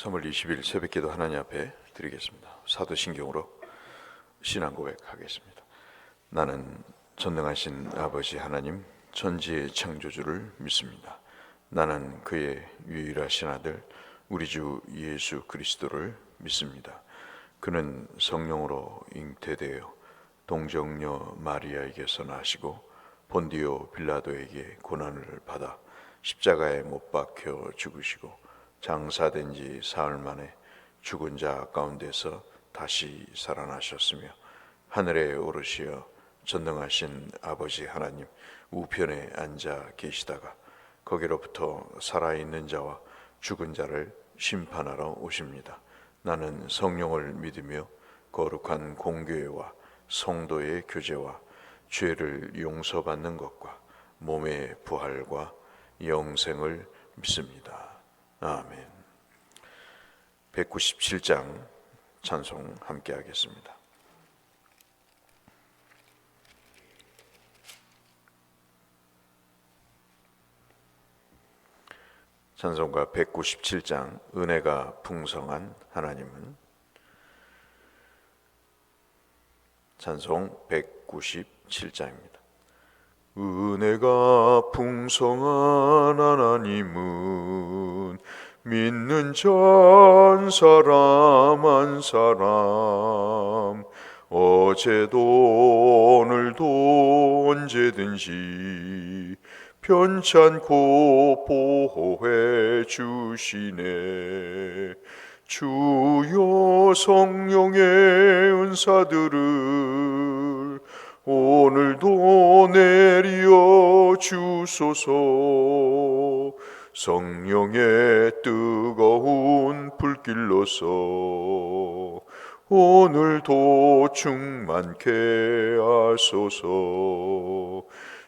3월 20일 새벽기도 하나님 앞에 드리겠습니다. 사도신경으로 신앙 고백하겠습니다. 나는 전능하신 아버지 하나님 천지의 창조주를 믿습니다. 나는 그의 유일하신 아들 우리 주 예수 그리스도를 믿습니다. 그는 성령으로 잉태되어 동정녀 마리아에게서 나시고 본디오 빌라도에게 고난을 받아 십자가에 못 박혀 죽으시고 장사된 지 사흘 만에 죽은 자 가운데서 다시 살아나셨으며 하늘에 오르시어 전능하신 아버지 하나님 우편에 앉아 계시다가 거기로부터 살아있는 자와 죽은 자를 심판하러 오십니다. 나는 성령을 믿으며 거룩한 공교회와 성도의 교제와 죄를 용서받는 것과 몸의 부활과 영생을 믿습니다. 아멘. 197장 찬송 함께 하겠습니다. 찬송가 197장 은혜가 풍성한 하나님은 찬송 197장입니다. 은혜가 풍성한 하나님은 믿는 자 한 사람 한 사람 어제도 오늘도 언제든지 편찮고 보호해 주시네. 주여 성령의 은사들을 오늘도 내려 주소서. 성령의 뜨거운 불길로서 오늘도 충만케 하소서.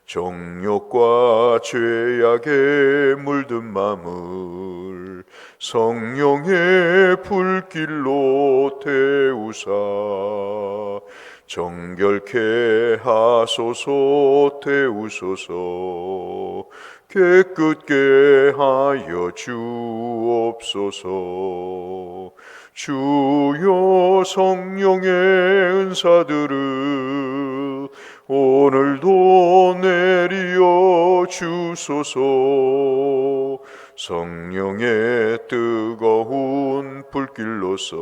정욕과 죄악에 물든 마음을 성령의 불길로 태우사 정결케 하소서. 태우소서. 깨끗게 하여 주옵소서. 주여 성령의 은사들을 오늘도 내려 주소서. 성령의 뜨거운 불길로서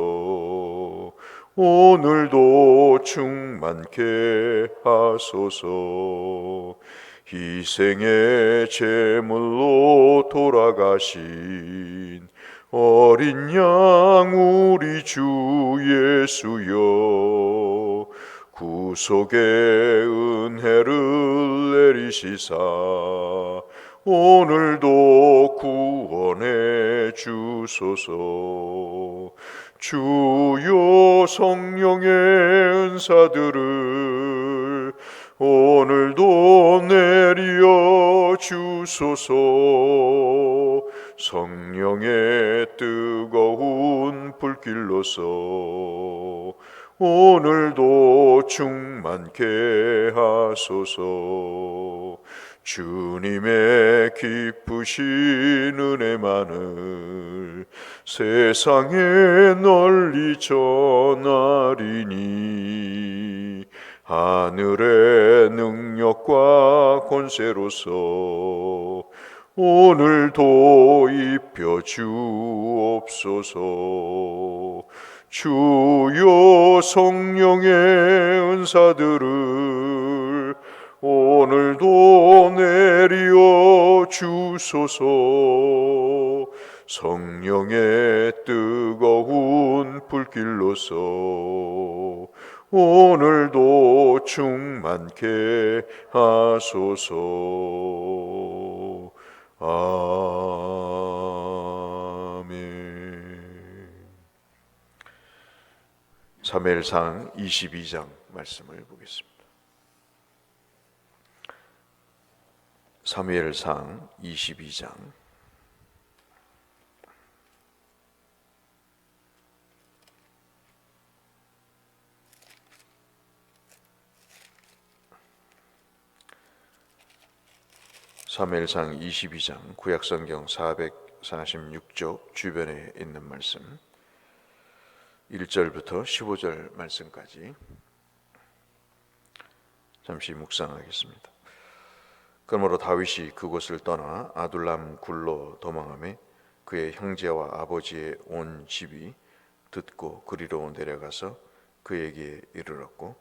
오늘도 충만케 하소서. 희생의 제물로 돌아가신 어린 양 우리 주 예수여 구속의 은혜를 내리시사 오늘도 구원해 주소서. 주여 성령의 은사들을 오늘도 내려 주소서. 성령의 뜨거운 불길로서 오늘도 충만케 하소서. 주님의 기쁘신 은혜만을 세상에 널리 전하리니 하늘의 능력과 권세로서 오늘도 입혀 주옵소서. 주여 성령의 은사들을 오늘도 내려 주소서. 성령의 뜨거운 불길로서 오늘도 충만케 하소서. 아멘. 사무엘상 22장 말씀을 보겠습니다. 사무엘상 22장 사무엘상 22장 구약성경 400 산하심 6쪽 주변에 있는 말씀 1절부터 15절 말씀까지 잠시 묵상하겠습니다. 그러므로 다윗이 그곳을 떠나 아둘람 굴로 도망하며 그의 형제와 아버지의 온 집이 듣고 그리로 내려가서 그에게 이르렀고,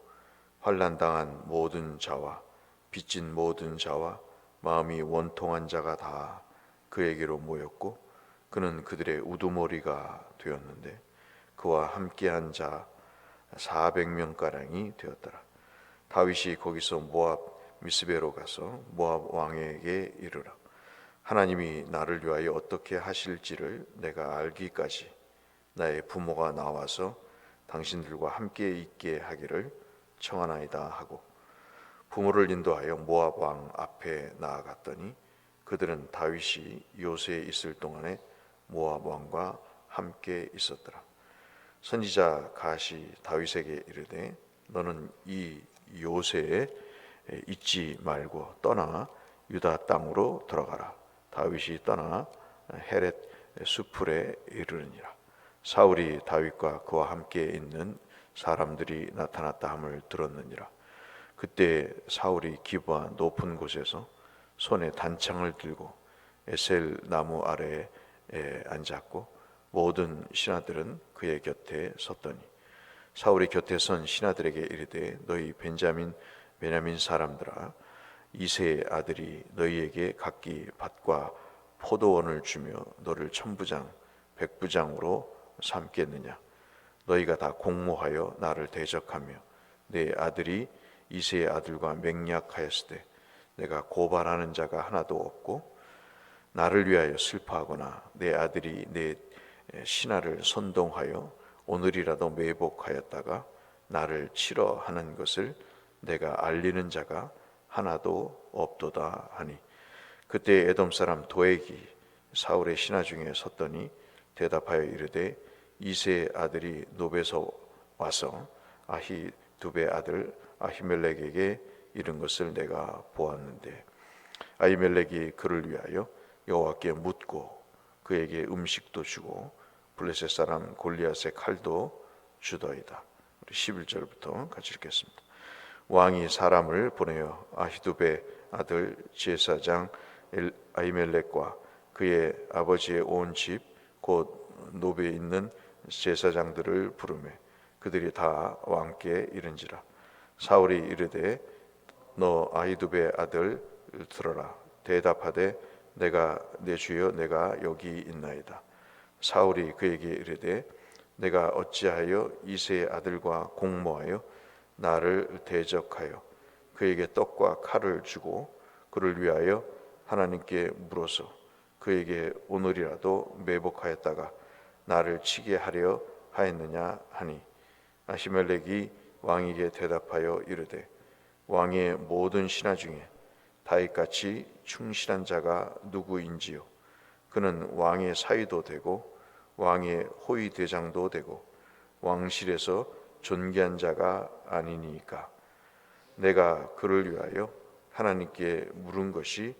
환난당한 모든 자와 빚진 모든 자와 마음이 원통한 자가 다 그에게로 모였고, 그는 그들의 우두머리가 되었는데 그와 함께한 자 400명가량이 되었더라. 다윗이 거기서 모압 미스베로 가서 모압 왕에게 이르라. 하나님이 나를 위하여 어떻게 하실지를 내가 알기까지 나의 부모가 나와서 당신들과 함께 있게 하기를 청하나이다 하고, 부모를 인도하여 모압 왕 앞에 나아갔더니 그들은 다윗이 요새에 있을 동안에 모압 왕과 함께 있었더라. 선지자 갓이 다윗에게 이르되, 너는 이 요새에 있지 말고 떠나 유다 땅으로 들어가라. 다윗이 떠나 헤렛 수풀에 이르니라. 사울이 다윗과 그와 함께 있는 사람들이 나타났다 함을 들었느니라. 그때 사울이 기브아 높은 곳에서 손에 단창을 들고 에셀 나무 아래에 앉았고, 모든 신하들은 그의 곁에 섰더니 사울이 곁에 선 신하들에게 이르되, 너희 베냐민 사람들아, 이새의 아들이 너희에게 각기 밭과 포도원을 주며 너를 천부장 백부장으로 삼겠느냐? 너희가 다 공모하여 나를 대적하며 내 아들이 이새의 아들과 맹약하였을 때 내가 고발하는 자가 하나도 없고, 나를 위하여 슬퍼하거나 내 아들이 내 신하를 선동하여 오늘이라도 매복하였다가 나를 치러 하는 것을 내가 알리는 자가 하나도 없도다 하니, 그때 에돔 사람 도액이 사울의 신하 중에 섰더니 대답하여 이르되, 이새의 아들이 노베서 와서 아히두베 아들 아히멜렉에게 이른 것을 내가 보았는데, 아히멜렉이 그를 위하여 여호와께 묻고 그에게 음식도 주고 블레셋 사람 골리앗의 칼도 주더이다. 우리 11절부터 같이 읽겠습니다. 왕이 사람을 보내어 아히두베 아들 제사장 아히멜렉과 그의 아버지의 온 집 곧 노베에 있는 제사장들을 부르매 그들이 다 왕께 이른지라. 사울이 이르되, 너 아히두베 아들 들어라. 대답하되, 내 주여 내가 여기 있나이다. 사울이 그에게 이르되, 내가 어찌하여 이새의 아들과 공모하여 나를 대적하여 그에게 떡과 칼을 주고 그를 위하여 하나님께 물어서 그에게 오늘이라도 매복하였다가 나를 치게 하려 하였느냐 하니, 아히멜렉이 왕에게 대답하여 이르되, 왕의 모든 신하 중에 다윗같이 충실한 자가 누구인지요? 그는 왕의 사위도 되고 왕의 호위 대장도 되고 왕실에서 존귀한 자가 아니니까. 내가 그를 위하여 하나님께 물은 것이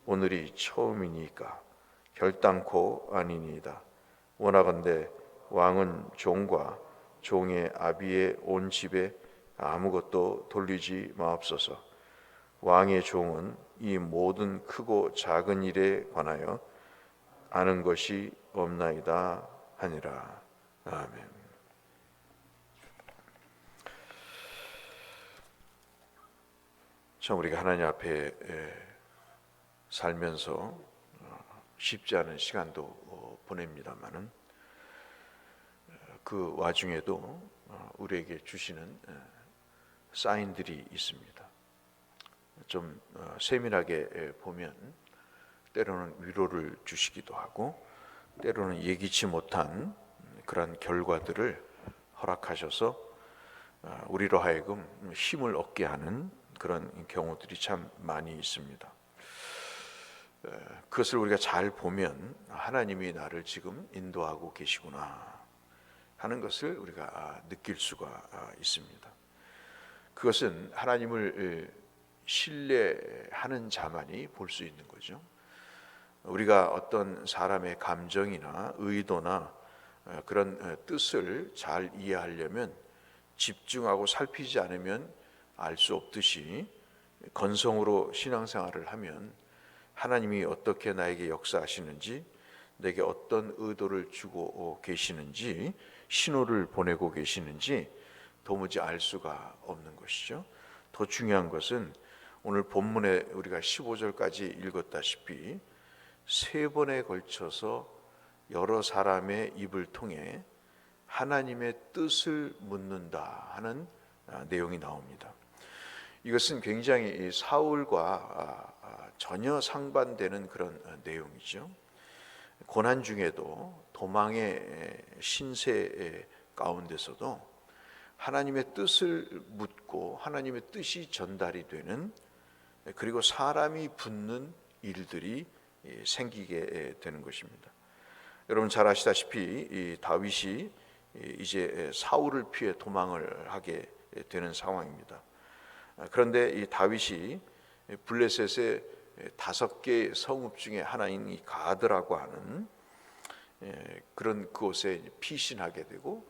오늘이 처음이니까 결단코 아니니이다. 원하건대 왕은 종과 종의 아비의 온 집에 아무것도 돌리지 마옵소서. 왕의 종은 이 모든 크고 작은 일에 관하여 아는 것이 없나이다 하니라. 아멘. 참, 우리가 하나님 앞에 살면서 쉽지 않은 시간도 보냅니다마는 그 와중에도 우리에게 주시는 사인들이 있습니다. 좀 세밀하게 보면 때로는 위로를 주시기도 하고, 때로는 예기치 못한 그런 결과들을 허락하셔서 우리로 하여금 힘을 얻게 하는 그런 경우들이 참 많이 있습니다. 그것을 우리가 잘 보면 하나님이 나를 지금 인도하고 계시구나 하는 것을 우리가 느낄 수가 있습니다. 그것은 하나님을 신뢰하는 자만이 볼 수 있는 거죠. 우리가 어떤 사람의 감정이나 의도나 그런 뜻을 잘 이해하려면 집중하고 살피지 않으면 알 수 없듯이, 건성으로 신앙생활을 하면 하나님이 어떻게 나에게 역사하시는지, 내게 어떤 의도를 주고 계시는지, 신호를 보내고 계시는지 도무지 알 수가 없는 것이죠. 더 중요한 것은 오늘 본문에 우리가 15절까지 읽었다시피 세 번에 걸쳐서 여러 사람의 입을 통해 하나님의 뜻을 묻는다 하는 내용이 나옵니다. 이것은 굉장히 사울과 전혀 상반되는 그런 내용이죠. 고난 중에도, 도망의 신세 가운데서도 하나님의 뜻을 묻고 하나님의 뜻이 전달이 되는, 그리고 사람이 붙는 일들이 생기게 되는 것입니다. 여러분 잘 아시다시피 이 다윗이 이제 사울을 피해 도망을 하게 되는 상황입니다. 그런데 이 다윗이 블레셋의 5개의 성읍 중에 하나인 이 가드라고 하는 그런 그곳에 피신하게 되고,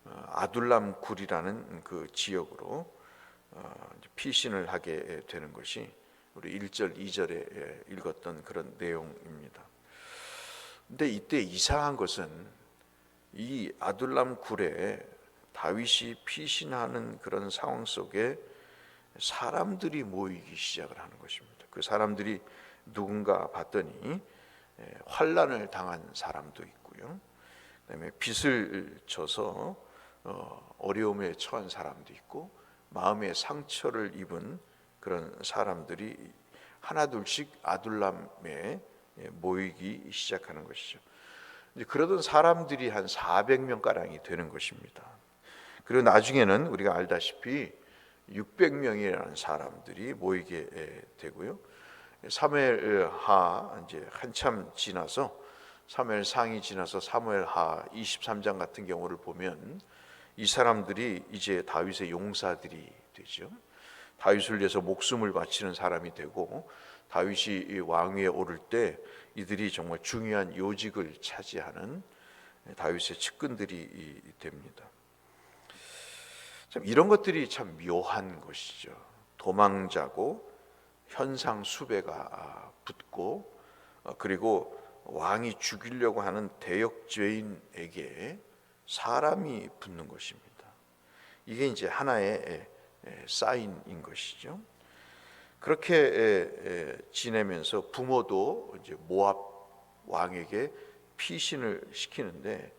아둘람 굴이라는 그 지역으로 피신을 하게 되는 것이 우리 1절, 2절에 읽었던 그런 내용입니다. 근데 이때 이상한 것은 이 아둘람 굴에 다윗이 피신하는 그런 상황 속에 사람들이 모이기 시작을 하는 것입니다. 그 사람들이 누군가 봤더니 환난을 당한 사람도 있고요, 그다음에 빚을 져서 어려움에 처한 사람도 있고, 마음의 상처를 입은 그런 사람들이 하나둘씩 아둘람에 모이기 시작하는 것이죠. 이제 그러던 사람들이 한 400명 가량이 되는 것입니다. 그리고 나중에는 우리가 알다시피 600명이라는 사람들이 모이게 되고요. 사무엘하 이제 한참 지나서, 사무엘 상이 지나서 사무엘하 23장 같은 경우를 보면 이 사람들이 이제 다윗의 용사들이 되죠. 다윗을 위해서 목숨을 바치는 사람이 되고, 다윗이 왕위에 오를 때 이들이 정말 중요한 요직을 차지하는 다윗의 측근들이 됩니다. 참 이런 것들이 참 묘한 것이죠. 도망자고 현상 수배가 붙고, 그리고 왕이 죽이려고 하는 대역죄인에게 사람이 붙는 것입니다. 이게 이제 하나의 사인인 것이죠. 그렇게 지내면서 부모도 이제 모압 왕에게 피신을 시키는데,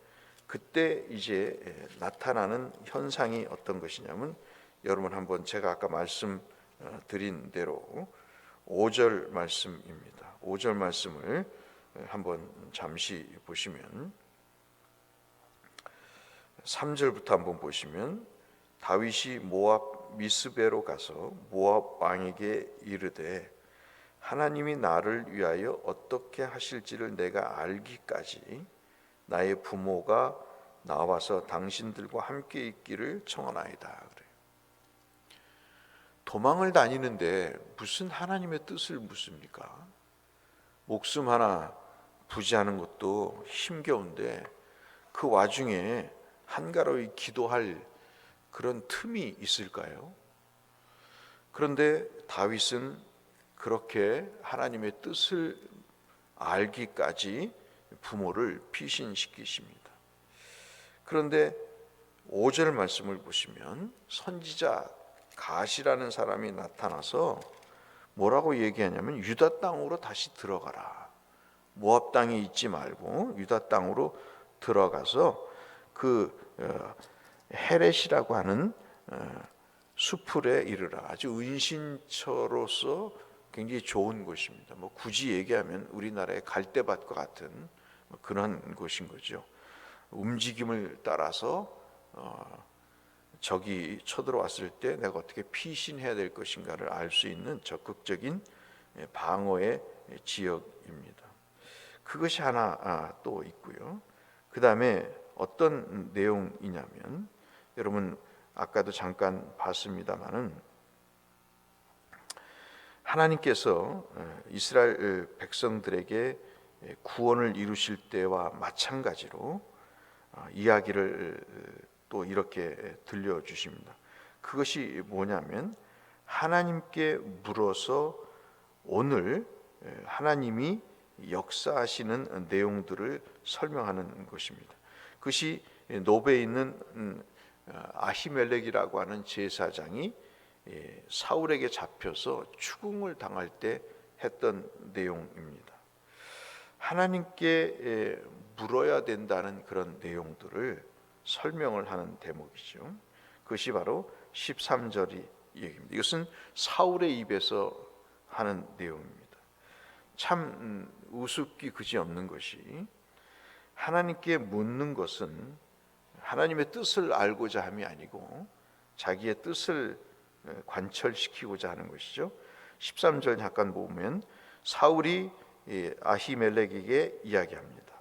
그때 이제 나타나는 현상이 어떤 것이냐면, 여러분 한번 제가 아까 말씀드린 대로 5절 말씀입니다. 5절 말씀을 한번 잠시 보시면, 3절부터 한번 보시면, 다윗이 모압 미스베로 가서 모압 왕에게 이르되 하나님이 나를 위하여 어떻게 하실지를 내가 알기까지 나의 부모가 나와서 당신들과 함께 있기를 청하나이다. 그래요. 도망을 다니는데 무슨 하나님의 뜻을 묻습니까? 목숨 하나 부지하는 것도 힘겨운데 그 와중에 한가로이 기도할 그런 틈이 있을까요? 그런데 다윗은 그렇게 하나님의 뜻을 알기까지 부모를 피신시키십니다. 그런데 5절 말씀을 보시면 선지자 갓이라는 사람이 나타나서 뭐라고 얘기하냐면, 유다 땅으로 다시 들어가라. 모압 땅에 있지 말고 유다 땅으로 들어가서 그 헤렛이라고 하는 수풀에 이르라. 아주 은신처로서 굉장히 좋은 곳입니다. 뭐 굳이 얘기하면 우리나라의 갈대밭과 같은 그런 곳인 거죠. 움직임을 따라서 적이 쳐들어왔을 때 내가 어떻게 피신해야 될 것인가를 알 수 있는 적극적인 방어의 지역입니다. 그것이 하나 또 있고요. 그 다음에 어떤 내용이냐면, 여러분 아까도 잠깐 봤습니다마는, 하나님께서 이스라엘 백성들에게 구원을 이루실 때와 마찬가지로 이야기를 또 이렇게 들려주십니다. 그것이 뭐냐면 하나님께 물어서 오늘 하나님이 역사하시는 내용들을 설명하는 것입니다. 그것이 노베에 있는 아히멜렉이라고 하는 제사장이 사울에게 잡혀서 추궁을 당할 때 했던 내용입니다. 하나님께 물어야 된다는 그런 내용들을 설명을 하는 대목이죠. 그것이 바로 13절이 얘기입니다. 이것은 사울의 입에서 하는 내용입니다. 참 우습기 그지없는 것이 하나님께 묻는 것은 하나님의 뜻을 알고자 함이 아니고 자기의 뜻을 관철시키고자 하는 것이죠. 13절 잠깐 보면 사울이 아히멜렉에게 이야기합니다.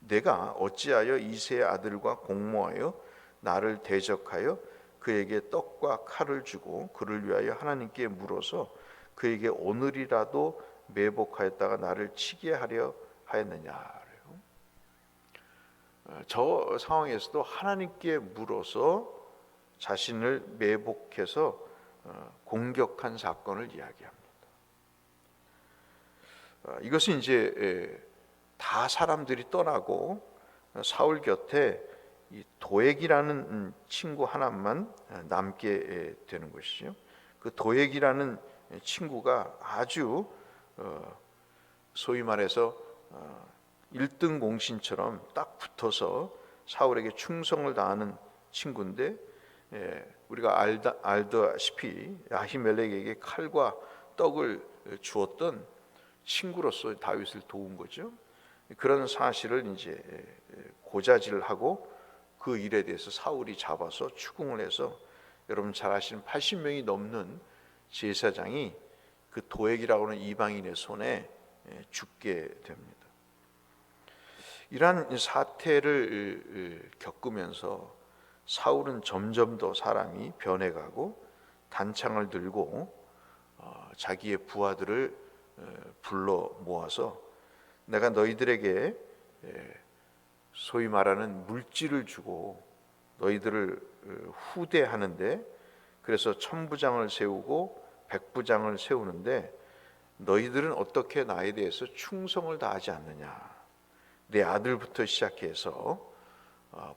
내가 어찌하여 이새의 아들과 공모하여 나를 대적하여 그에게 떡과 칼을 주고 그를 위하여 하나님께 물어서 그에게 오늘이라도 매복하였다가 나를 치게 하려 하였느냐. 저 상황에서도 하나님께 물어서 자신을 매복해서 공격한 사건을 이야기합니다. 이것은 이제 다 사람들이 떠나고 사울 곁에 이 도액이라는 친구 하나만 남게 되는 것이죠. 그 도액이라는 친구가 아주 소위 말해서 1등 공신처럼 딱 붙어서 사울에게 충성을 다하는 친구인데 우리가 알다시피 아히멜렉에게 칼과 떡을 주었던 친구로서 다윗을 도운 거죠. 그런 사실을 이제 고자질을 하고 그 일에 대해서 사울이 잡아서 추궁을 해서 여러분 잘 아시는 80명이 넘는 제사장이 그 도액이라고 하는 이방인의 손에 죽게 됩니다. 이러한 사태를 겪으면서 사울은 점점 더 사람이 변해가고 단창을 들고 자기의 부하들을 불러 모아서 내가 너희들에게 소위 말하는 물질을 주고 너희들을 후대하는데 그래서 천부장을 세우고 백부장을 세우는데 너희들은 어떻게 나에 대해서 충성을 다하지 않느냐. 내 아들부터 시작해서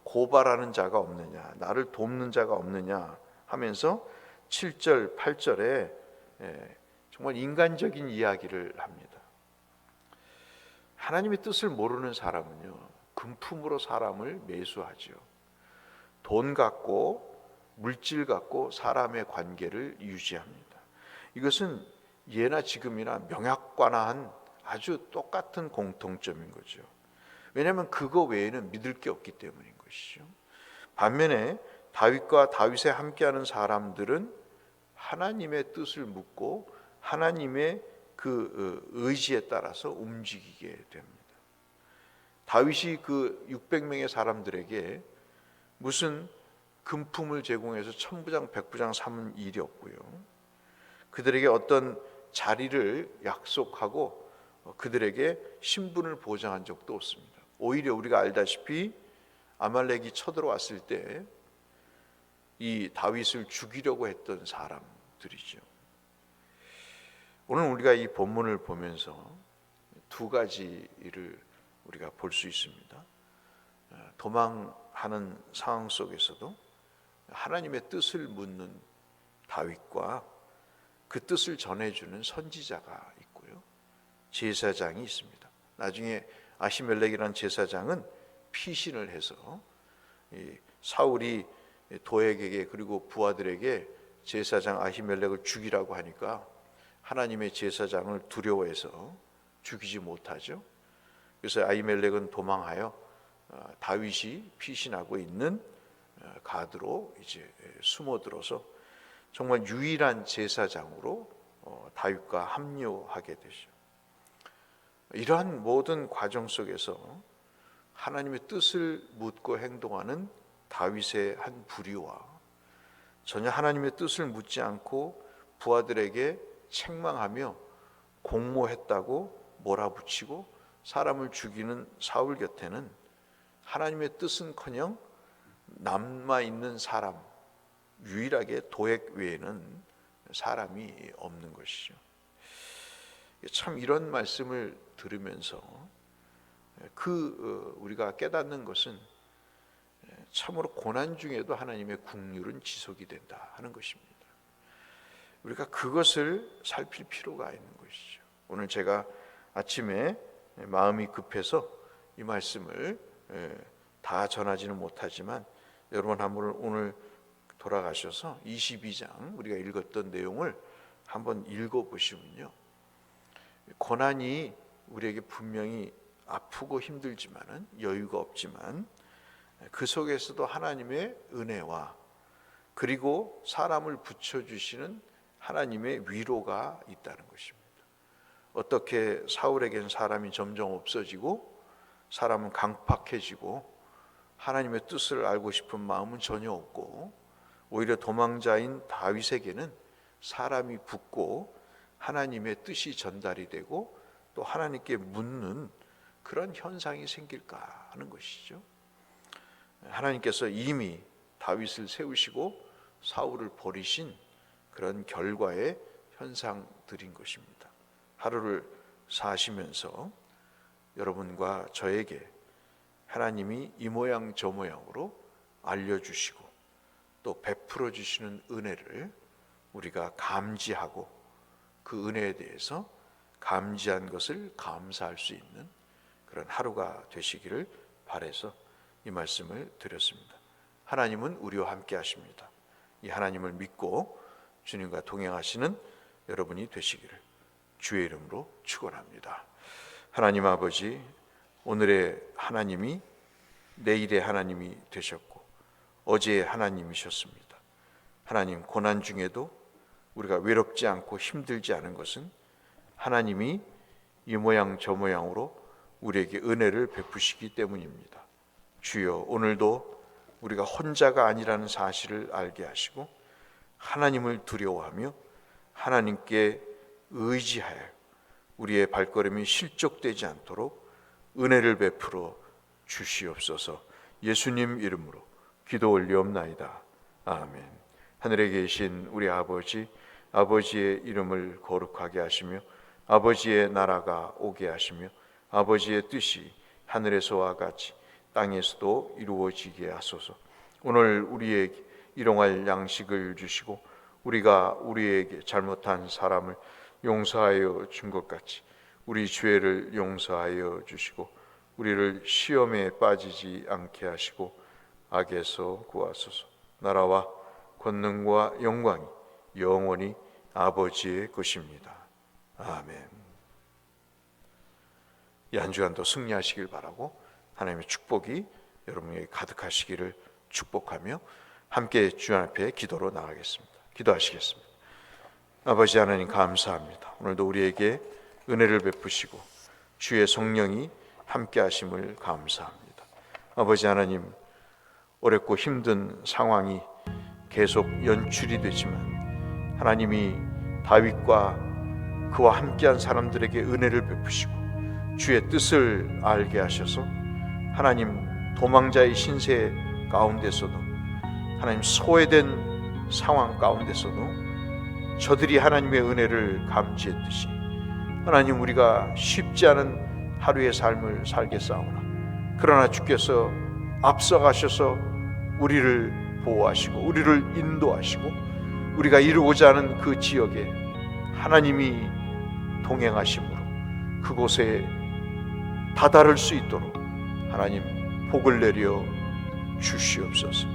고발하는 자가 없느냐, 나를 돕는 자가 없느냐 하면서 7절, 8절에 정말 인간적인 이야기를 합니다. 하나님의 뜻을 모르는 사람은요, 금품으로 사람을 매수하죠. 돈 갖고 물질 갖고 사람의 관계를 유지합니다. 이것은 예나 지금이나 명약관화한 아주 똑같은 공통점인 거죠. 왜냐하면 그거 외에는 믿을 게 없기 때문인 것이죠. 반면에 다윗과 다윗에 함께하는 사람들은 하나님의 뜻을 묻고 하나님의 그 의지에 따라서 움직이게 됩니다. 다윗이 그 600명의 사람들에게 무슨 금품을 제공해서 천부장 백부장 삼은 일이 없고요. 그들에게 어떤 자리를 약속하고 그들에게 신분을 보장한 적도 없습니다. 오히려 우리가 알다시피 아말렉이 쳐들어왔을 때 이 다윗을 죽이려고 했던 사람들이죠. 오늘 우리가 이 본문을 보면서 두 가지를 우리가 볼 수 있습니다. 도망하는 상황 속에서도 하나님의 뜻을 묻는 다윗과 그 뜻을 전해주는 선지자가 있고요. 제사장이 있습니다. 나중에 아히멜렉이라는 제사장은 피신을 해서 사울이 도액에게 그리고 부하들에게 제사장 아히멜렉을 죽이라고 하니까 하나님의 제사장을 두려워해서 죽이지 못하죠. 그래서 아히멜렉은 도망하여 다윗이 피신하고 있는 가드로 이제 숨어들어서 정말 유일한 제사장으로 다윗과 합류하게 되죠. 이러한 모든 과정 속에서 하나님의 뜻을 묻고 행동하는 다윗의 한 부류와 전혀 하나님의 뜻을 묻지 않고 부하들에게 책망하며 공모했다고 몰아붙이고 사람을 죽이는 사울 곁에는 하나님의 뜻은커녕 남아있는 사람, 유일하게 도액 외에는 사람이 없는 것이죠. 참 이런 말씀을 들으면서 우리가 깨닫는 것은 참으로 고난 중에도 하나님의 긍휼은 지속이 된다 하는 것입니다. 우리가 그것을 살필 필요가 있는 것이죠. 오늘 제가 아침에 마음이 급해서 이 말씀을 다 전하지는 못하지만 여러분 한번 오늘 돌아가셔서 22장 우리가 읽었던 내용을 한번 읽어보시면요, 고난이 우리에게 분명히 아프고 힘들지만은, 여유가 없지만 그 속에서도 하나님의 은혜와 그리고 사람을 붙여주시는 하나님의 위로가 있다는 것입니다. 어떻게 사울에겐 사람이 점점 없어지고 사람은 강팍해지고 하나님의 뜻을 알고 싶은 마음은 전혀 없고, 오히려 도망자인 다윗에게는 사람이 붙고 하나님의 뜻이 전달이 되고 또 하나님께 묻는 그런 현상이 생길까 하는 것이죠. 하나님께서 이미 다윗을 세우시고 사울을 버리신 그런 결과의 현상들인 것입니다. 하루를 사시면서 여러분과 저에게 하나님이 이 모양 저 모양으로 알려주시고 또 베풀어 주시는 은혜를 우리가 감지하고 그 은혜에 대해서 감지한 것을 감사할 수 있는 그런 하루가 되시기를 바라서 이 말씀을 드렸습니다. 하나님은 우리와 함께 하십니다. 이 하나님을 믿고 주님과 동행하시는 여러분이 되시기를 주의 이름으로 축원합니다. 하나님 아버지, 오늘의 하나님이 내일의 하나님이 되셨고 어제의 하나님이셨습니다. 하나님, 고난 중에도 우리가 외롭지 않고 힘들지 않은 것은 하나님이 이 모양 저 모양으로 우리에게 은혜를 베푸시기 때문입니다. 주여, 오늘도 우리가 혼자가 아니라는 사실을 알게 하시고 하나님을 두려워하며 하나님께 의지하여 우리의 발걸음이 실족되지 않도록 은혜를 베풀어 주시옵소서. 예수님 이름으로 기도 올리옵나이다. 아멘. 하늘에 계신 우리 아버지, 아버지의 이름을 거룩하게 하시며 아버지의 나라가 오게 하시며 아버지의 뜻이 하늘에서와 같이 땅에서도 이루어지게 하소서. 오늘 우리에게 일용할 양식을 주시고 우리가 우리에게 잘못한 사람을 용서하여 준 것 같이 우리 죄를 용서하여 주시고 우리를 시험에 빠지지 않게 하시고 악에서 구하소서. 나라와 권능과 영광이 영원히 아버지의 것입니다. 아멘. 이 한 주간도 승리하시길 바라고 하나님의 축복이 여러분에게 가득하시기를 축복하며 함께 주님 앞에 기도로 나가겠습니다. 기도하시겠습니다. 아버지 하나님, 감사합니다. 오늘도 우리에게 은혜를 베푸시고 주의 성령이 함께 하심을 감사합니다. 아버지 하나님, 어렵고 힘든 상황이 계속 연출이 되지만 하나님이 다윗과 그와 함께한 사람들에게 은혜를 베푸시고 주의 뜻을 알게 하셔서 하나님, 도망자의 신세 가운데서도 하나님, 소외된 상황 가운데서도 저들이 하나님의 은혜를 감지했듯이 하나님, 우리가 쉽지 않은 하루의 삶을 살겠사오나 그러나 주께서 앞서가셔서 우리를 보호하시고 우리를 인도하시고 우리가 이루고자 하는 그 지역에 하나님이 동행하심으로 그곳에 다다를 수 있도록 하나님, 복을 내려 주시옵소서.